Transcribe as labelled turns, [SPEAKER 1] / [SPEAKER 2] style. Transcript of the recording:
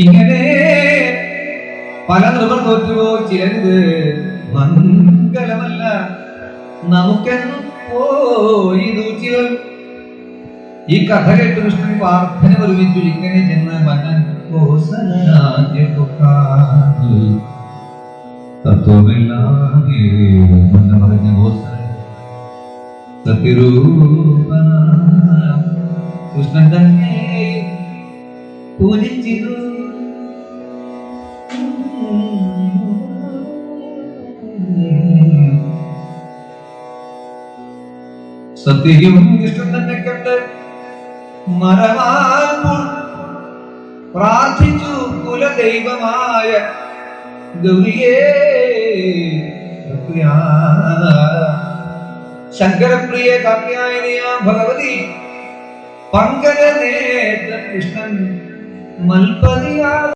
[SPEAKER 1] ഇങ്ങനെ പല നൃപർ തോറ്റുപോയി ചിലത് മംഗലമല്ല നമുക്കെന്നും പോയി ദൂച്ചികൾ. ഈ കഥ കേട്ട് കൃഷ്ണൻ പ്രാർത്ഥന ഒരുമിച്ചു ഇങ്ങനെ ചെന്ന് മന്നൻ തത്വമില്ലാതെ പറഞ്ഞ സത്യരൂപന കൃഷ്ണൻ തന്നെ പൂജിച്ചിരുന്നു. സത്യവും കൃഷ്ണൻ തന്നെ കണ്ട് മറവാൻ പ്രാർത്ഥിച്ചു കുലദൈവമായ ഗൗരിയേ. ശങ്കരപ്രിയ കാത്യായനിയ ഭഗവതി പങ്കജനേത്ര കൃഷ്ണൻ മൽപതിയാ